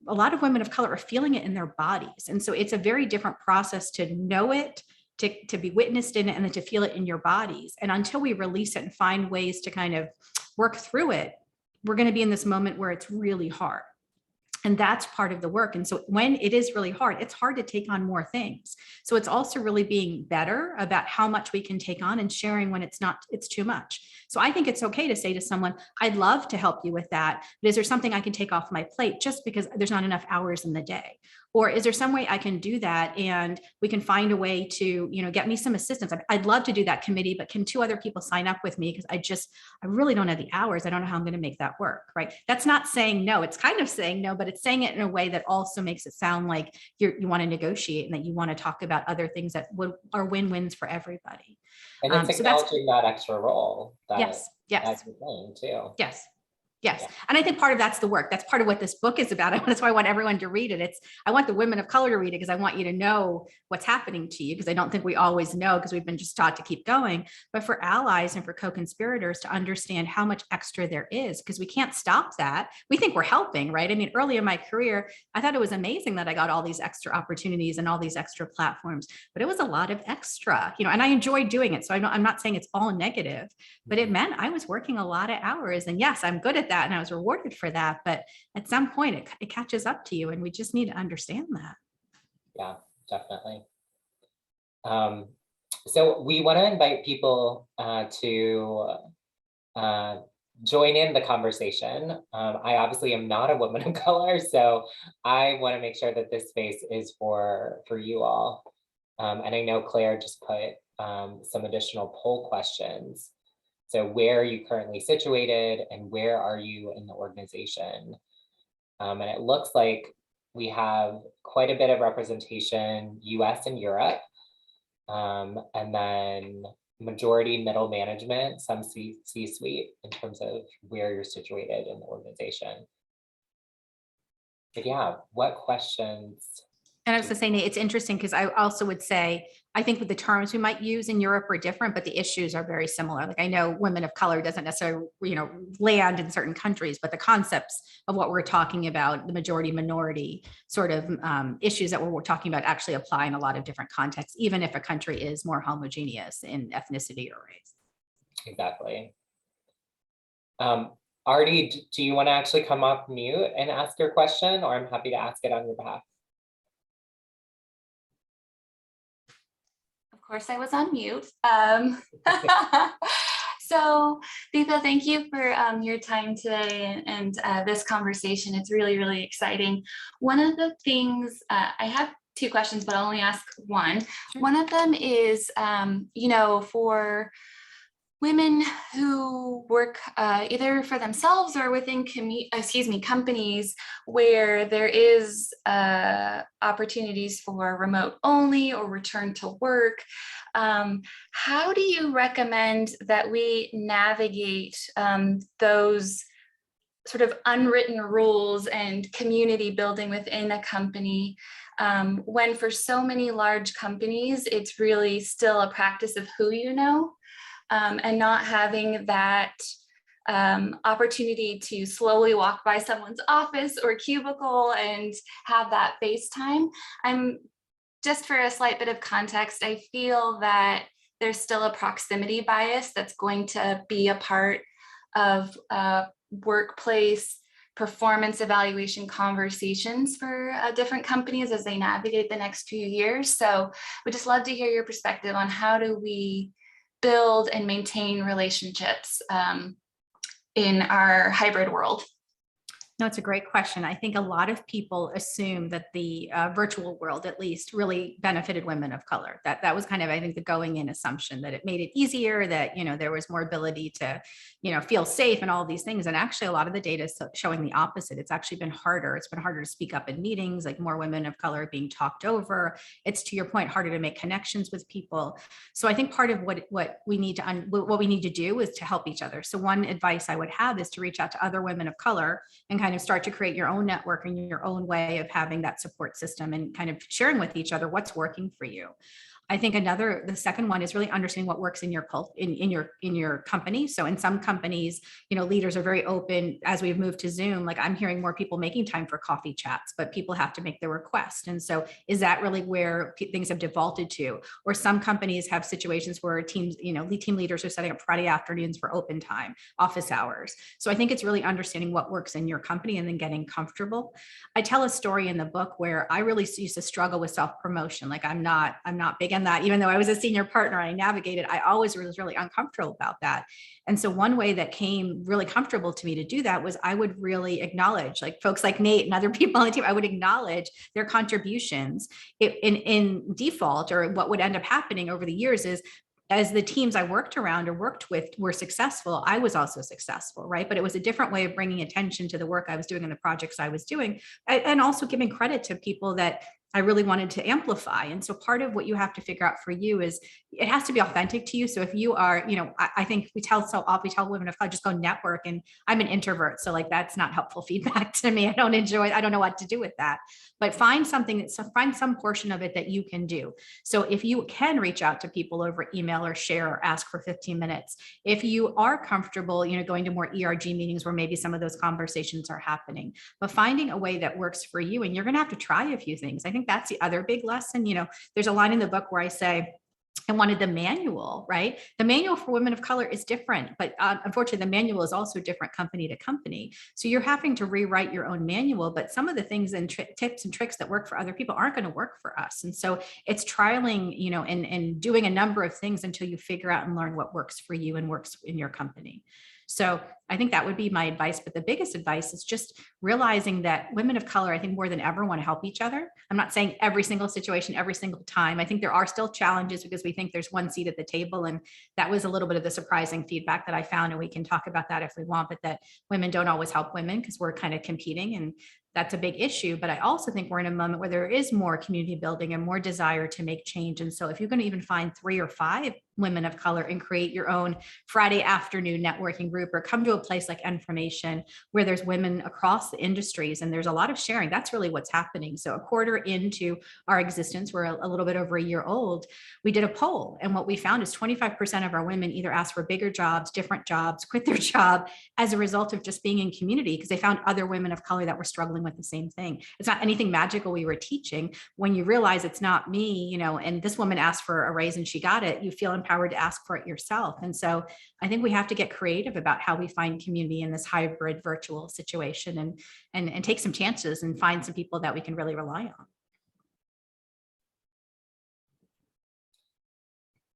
a lot of women of color are feeling it in their bodies. And so it's a very different process to know it, to be witnessed in it, and then to feel it in your bodies. And until we release it and find ways to kind of work through it, we're going to be in this moment where it's really hard. And that's part of the work. And so when it is really hard, it's hard to take on more things. So it's also really being better about how much we can take on and sharing when it's too much. So I think it's okay to say to someone, I'd love to help you with that, but is there something I can take off my plate just because there's not enough hours in the day? Or is there some way I can do that and we can find a way to, get me some assistance? I'd love to do that committee, but can 2 other people sign up with me? Because I really don't have the hours. I don't know how I'm going to make that work, right? That's not saying no. It's kind of saying no, but it's saying it in a way that also makes it sound like you want to negotiate and that you want to talk about other things that are win-wins for everybody. And it's acknowledging that extra role. Yes. That's the thing too. Yes. Yes. Yeah. And I think part of that's the work. That's part of what this book is about. That's why I want everyone to read it. I want the women of color to read it because I want you to know what's happening to you, because I don't think we always know because we've been just taught to keep going. But for allies and for co-conspirators to understand how much extra there is, because we can't stop that. We think we're helping, right? I mean, early in my career, I thought it was amazing that I got all these extra opportunities and all these extra platforms, but it was a lot of extra, and I enjoyed doing it. So I'm not saying it's all negative, but it meant I was working a lot of hours, and yes, I'm good at that and I was rewarded for that, but at some point it catches up to you, and we just need to understand that. Yeah, definitely. So we want to invite people to join in the conversation. I obviously am not a woman of color, so I want to make sure that this space is for you all. And I know Claire just put some additional poll questions. So where are you currently situated and where are you in the organization? And it looks like we have quite a bit of representation, US and Europe, and then majority middle management, some C-suite in terms of where you're situated in the organization. But yeah, what questions? And I was going to say, Nate, it's interesting because I also would say, I think with the terms we might use in Europe are different, but the issues are very similar. Like I know women of color doesn't necessarily, land in certain countries, but the concepts of what we're talking about, the majority minority sort of issues that we're talking about actually apply in a lot of different contexts, even if a country is more homogeneous in ethnicity or race. Exactly. Artie, do you want to actually come off mute and ask your question, or I'm happy to ask it on your behalf? Of course, I was on mute. So, Deepa, thank you for your time today and this conversation. It's really, really exciting. One of the things, I have two questions, but I'll only ask one. Sure. One of them is, for women who work either for themselves or within companies where there is opportunities for remote only or return to work. How do you recommend that we navigate those sort of unwritten rules and community building within a company when for so many large companies, it's really still a practice of who you know? And not having that opportunity to slowly walk by someone's office or cubicle and have that face time. Just for a slight bit of context, I feel that there's still a proximity bias that's going to be a part of workplace performance evaluation conversations for different companies as they navigate the next few years. So we'd just love to hear your perspective on how do we build and maintain relationships in our hybrid world? No, it's a great question. I think a lot of people assume that the virtual world, at least, really benefited women of color. That was kind of, I think, the going in assumption that it made it easier, that, there was more ability to, feel safe and all of these things. And actually, a lot of the data is showing the opposite. It's actually been harder. It's been harder to speak up in meetings, like more women of color being talked over. It's, to your point, harder to make connections with people. So I think part of what we need to do is to help each other. So one advice I would have is to reach out to other women of color and kind of start to create your own network and your own way of having that support system and kind of sharing with each other what's working for you. I think the second one is really understanding what works in your in your company. So in some companies, leaders are very open. As we've moved to Zoom, like I'm hearing more people making time for coffee chats, but people have to make the request. And so is that really where things have defaulted to? Or some companies have situations where teams, team leaders are setting up Friday afternoons for open time, office hours. So I think it's really understanding what works in your company and then getting comfortable. I tell a story in the book where I really used to struggle with self-promotion. Like I'm not big on that. Even though I was a senior partner, I navigated, I always was really uncomfortable about that. And so one way that came really comfortable to me to do that was I would really acknowledge, like folks like Nate and other people on the team, I would acknowledge their contributions. In default, or what would end up happening over the years is, as the teams I worked around or worked with were successful, I was also successful, right? But it was a different way of bringing attention to the work I was doing and the projects I was doing, and also giving credit to people that I really wanted to amplify. And so part of what you have to figure out for you is it has to be authentic to you. So if you are, I think we tell women of color, just go network. And I'm an introvert. So like, that's not helpful feedback to me. I don't know what to do with that, but find some portion of it that you can do. So if you can reach out to people over email or share or ask for 15 minutes, if you are comfortable, going to more ERG meetings where maybe some of those conversations are happening, but finding a way that works for you. And you're going to have to try a few things. I think that's the other big lesson. There's a line in the book where I say, I wanted the manual, right? The manual for women of color is different, but unfortunately the manual is also different company to company. So you're having to rewrite your own manual, but some of the things and tips and tricks that work for other people aren't going to work for us. And so it's trialing, and doing a number of things until you figure out and learn what works for you and works in your company. So I think that would be my advice. But the biggest advice is just realizing that women of color, I think more than ever, want to help each other. I'm not saying every single situation, every single time. I think there are still challenges because we think there's one seat at the table. And that was a little bit of the surprising feedback that I found. And we can talk about that if we want, but that women don't always help women because we're kind of competing. And that's a big issue. But I also think we're in a moment where there is more community building and more desire to make change. And so if you're going to even find 3 or 5 women of color and create your own Friday afternoon networking group, or come to a place like Information where there's women across the industries and there's a lot of sharing, that's really what's happening. So a quarter into our existence, we're a little bit over a year old, we did a poll. And what we found is 25% of our women either asked for bigger jobs, different jobs, quit their job as a result of just being in community because they found other women of color that were struggling with the same thing. It's not anything magical we were teaching. When you realize it's not me, and this woman asked for a raise and she got it, you feel empowered to ask for it yourself. And so I think we have to get creative about how we find community in this hybrid virtual situation and take some chances and find some people that we can really rely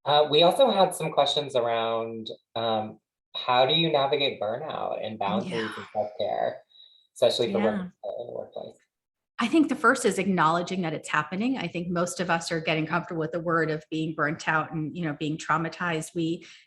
on. We also had some questions around how do you navigate burnout and boundaries in self-care, especially for women in the workplace? I think the first is acknowledging that it's happening. I think most of us are getting comfortable with the word of being burnt out and, being traumatized.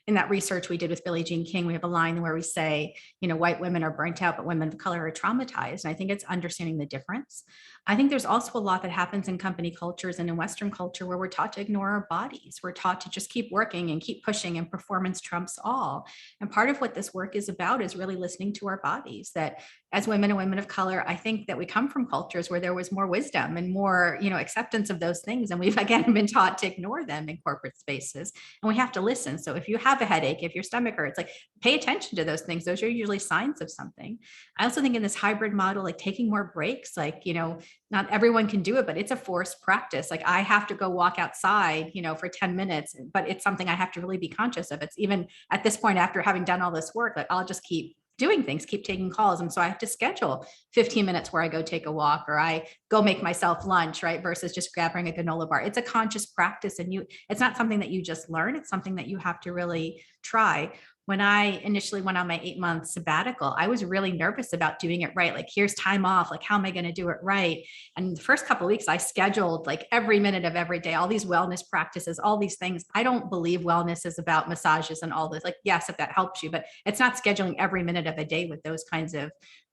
In that research we did with Billie Jean King, we have a line where we say, white women are burnt out, but women of color are traumatized. And I think it's understanding the difference. I think there's also a lot that happens in company cultures and in Western culture where we're taught to ignore our bodies. We're taught to just keep working and keep pushing, and performance trumps all. And part of what this work is about is really listening to our bodies. That as women and women of color, I think that we come from cultures where there was more wisdom and more, acceptance of those things. And we've again been taught to ignore them in corporate spaces. And we have to listen. So if you have a headache, if your stomach hurts, like pay attention to those things. Those are usually signs of something. I also think in this hybrid model, like taking more breaks, like, not everyone can do it, but it's a forced practice. Like I have to go walk outside, for 10 minutes, but it's something I have to really be conscious of. It's even at this point, after having done all this work, like I'll just keep doing things, keep taking calls. And so I have to schedule 15 minutes where I go take a walk or I go make myself lunch, right? Versus just grabbing a granola bar. It's a conscious practice, and it's not something that you just learn. It's something that you have to really try. When I initially went on my 8-month sabbatical, I was really nervous about doing it right. Like, here's time off. Like, how am I going to do it right? And the first couple of weeks, I scheduled like every minute of every day, all these wellness practices, all these things. I don't believe wellness is about massages and all this. Like, yes, if that helps you, but it's not scheduling every minute of a day with those kinds of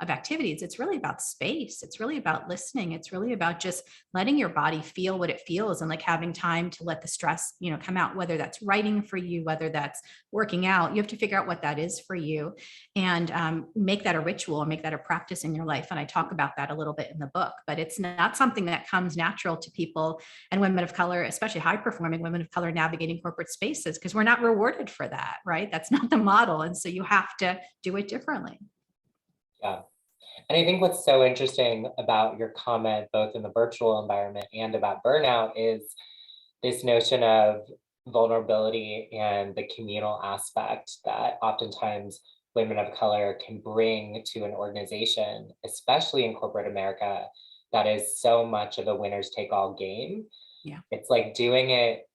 activities. It's really about space. It's really about listening. It's really about just letting your body feel what it feels and like having time to let the stress, come out, whether that's writing for you, whether that's working out. You have to figure out what that is for you and make that a ritual or make that a practice in your life. And I talk about that a little bit in the book, but it's not something that comes natural to people and women of color, especially high performing women of color navigating corporate spaces, because we're not rewarded for that, right? That's not the model. And so you have to do it differently. Yeah. And I think what's so interesting about your comment, both in the virtual environment and about burnout, is this notion of vulnerability and the communal aspect that oftentimes women of color can bring to an organization, especially in corporate America, that is so much of a winners take all game. Yeah. It's like doing it,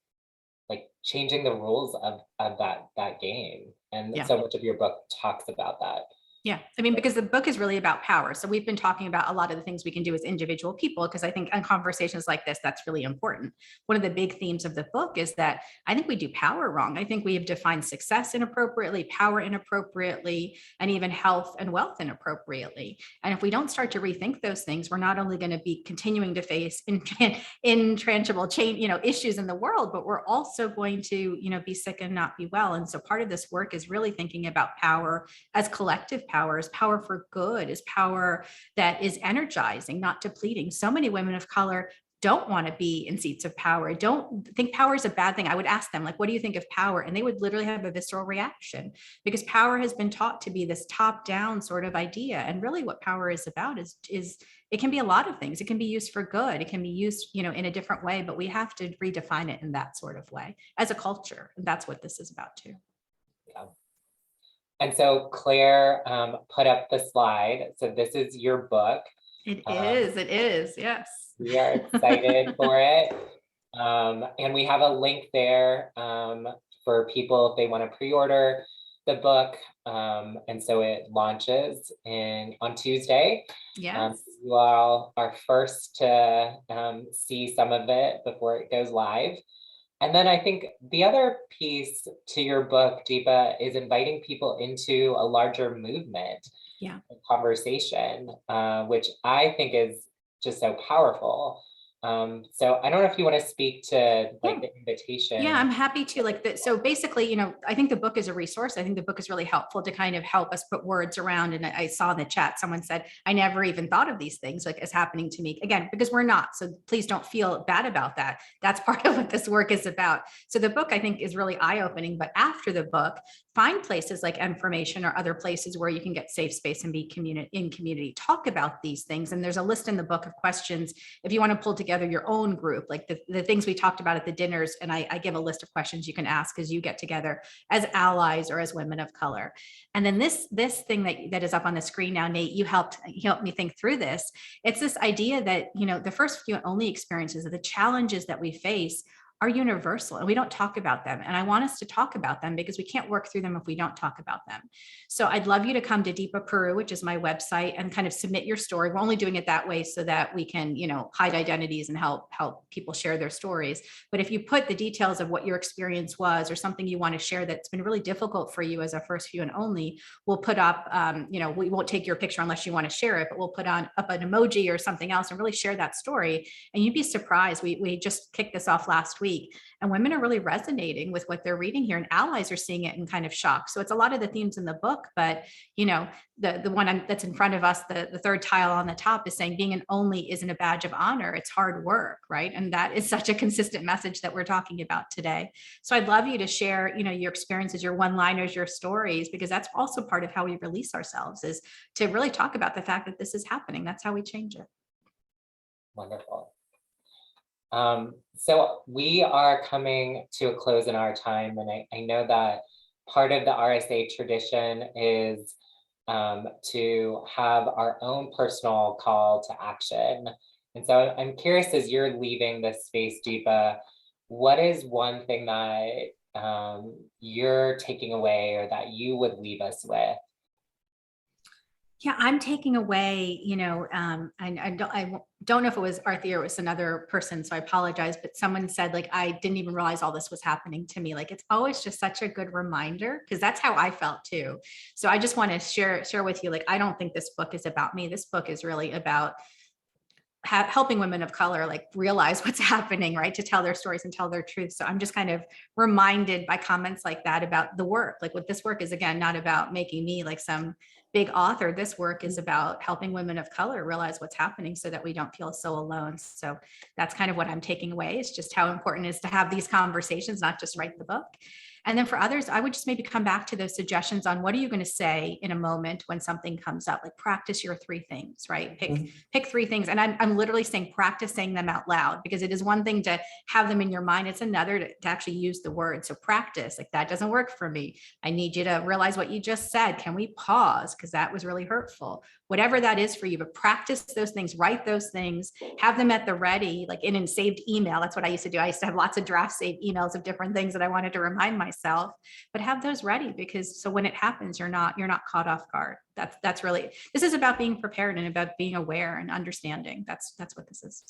like changing the rules of that game. And so much of your book talks about that. Yeah, I mean, because the book is really about power. So we've been talking about a lot of the things we can do as individual people, because I think in conversations like this, that's really important. One of the big themes of the book is that I think we do power wrong. I think we have defined success inappropriately, power inappropriately, and even health and wealth inappropriately. And if we don't start to rethink those things, we're not only going to be continuing to face intractable change, issues in the world, but we're also going to, be sick and not be well. And so part of this work is really thinking about power as collective power, is power for good, is power that is energizing, not depleting. So many women of color don't want to be in seats of power, don't think power is a bad thing. I would ask them, like, what do you think of power? And they would literally have a visceral reaction, because power has been taught to be this top-down sort of idea. And really what power is about is it can be a lot of things. It can be used for good. It can be used, in a different way, but we have to redefine it in that sort of way as a culture. And that's what this is about too. Yeah. And so Claire put up the slide. So this is your book. It is, yes. We are excited for it. And we have a link there for people if they want to pre-order the book. And so it launches on Tuesday. Yes. You all are first to see some of it before it goes live. And then I think the other piece to your book, Deepa, is inviting people into a larger movement, conversation, which I think is just so powerful. So I don't know if you want to speak to the invitation. Yeah, I'm happy to. So basically, I think the book is a resource. I think the book is really helpful to kind of help us put words around. And I saw in the chat, someone said, I never even thought of these things as happening to me. Again, because we're not. So please don't feel bad about that. That's part of what this work is about. So the book, I think, is really eye-opening. But after the book, find places like Information or other places where you can get safe space and be in community. Talk about these things. And there's a list in the book of questions if you want to pull together your own group, like the things we talked about at the dinners. And I give a list of questions you can ask as you get together as allies or as women of color. And then this thing that is up on the screen now, Nate, you helped me think through this. It's this idea that, the first few and only experiences, of the challenges that we face, are universal, and we don't talk about them. And I want us to talk about them because we can't work through them if we don't talk about them. So I'd love you to come to Deepa Puru, which is my website, and kind of submit your story. We're only doing it that way so that we can, hide identities and help people share their stories. But if you put the details of what your experience was, or something you want to share that's been really difficult for you as a first few and only, we'll put up, we won't take your picture unless you want to share it, but we'll put up an emoji or something else and really share that story. And you'd be surprised. We just kicked this off last week, and women are really resonating with what they're reading here, and allies are seeing it in kind of shock. So it's a lot of the themes in the book, but the one that's in front of us, the third tile on the top, is saying being an only isn't a badge of honor. It's hard work, right? And that is such a consistent message that we're talking about today. So I'd love you to share, your experiences, your one-liners, your stories, because that's also part of how we release ourselves, is to really talk about the fact that this is happening. That's how we change it. Wonderful. So we are coming to a close in our time, and I know that part of the RSA tradition is to have our own personal call to action. And so I'm curious, as you're leaving this space, Deepa, what is one thing that you're taking away, or that you would leave us with? Yeah, I'm taking away, I don't know if it was Arthur or it was another person, so I apologize, but someone said, like, I didn't even realize all this was happening to me. Like, it's always just such a good reminder, because that's how I felt too. So I just want to share with you, like, I don't think this book is about me. This book is really about helping women of color, like, realize what's happening, right? To tell their stories and tell their truth. So I'm just kind of reminded by comments like that about the work. Like, what this work is, again, not about making me like some big author. This work is about helping women of color realize what's happening so that we don't feel so alone. So that's kind of what I'm taking away, is just how important it is to have these conversations, not just write the book. And then for others, I would just maybe come back to those suggestions on what are you going to say in a moment when something comes up, like practice your 3 things, right? Pick 3 things. And I'm literally saying practice saying them out loud, because it is one thing to have them in your mind. It's another to actually use the word. So practice, like, that doesn't work for me. I need you to realize what you just said. Can we pause? Because that was really hurtful. whatever that is for you, but practice those things, write those things, have them at the ready, like in saved email. That's what I used to do. I used to have lots of draft saved emails of different things that I wanted to remind myself, but have those ready, because so when it happens, you're not caught off guard. That's really, this is about being prepared and about being aware and understanding. That's what this is.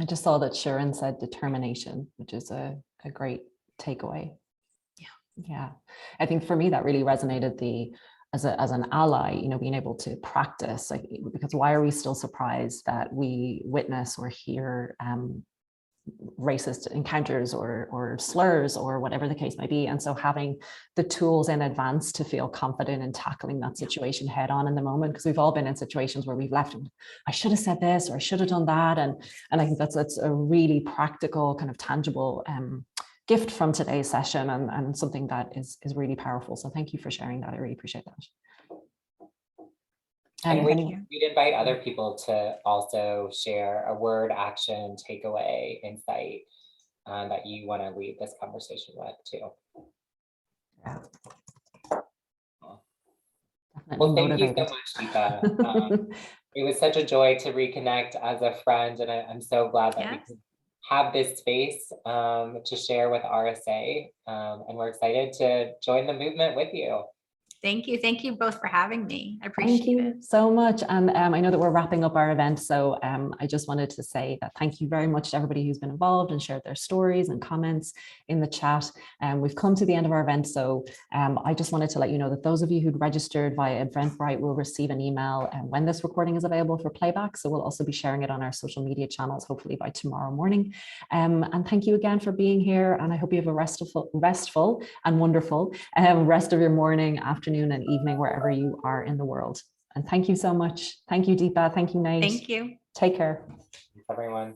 I just saw that Sharon said determination, which is a great takeaway. Yeah. I think for me, that really resonated as an ally, you know, being able to practice, like, because why are we still surprised that we witness or hear racist encounters or slurs or whatever the case may be? And so having the tools in advance to feel confident in tackling that situation head on in the moment, because we've all been in situations where we've left, I should have said this or I should have done that. And I think that's a really practical, kind of tangible gift from today's session, and something that is really powerful. So thank you for sharing that. I really appreciate that. And we'd invite other people to also share a word, action, takeaway, insight that you want to lead this conversation with too. Yeah. Well, thank you so much, Deepa. It was such a joy to reconnect as a friend, and I'm so glad that we could have this space to share with RSA, and we're excited to join the movement with you. Thank you. Thank you both for having me. I appreciate it. Thank you so much. And I know that we're wrapping up our event. So I just wanted to say that thank you very much to everybody who's been involved and shared their stories and comments in the chat. We've come to the end of our event. So I just wanted to let you know that those of you who'd registered via Eventbrite will receive an email when this recording is available for playback. So we'll also be sharing it on our social media channels, hopefully by tomorrow morning. And thank you again for being here. And I hope you have a restful and wonderful rest of your morning, afternoon, and evening, wherever you are in the world. And thank you so much. Thank you, Deepa. Thank you, Nate. Thank you. Take care. Thanks, everyone.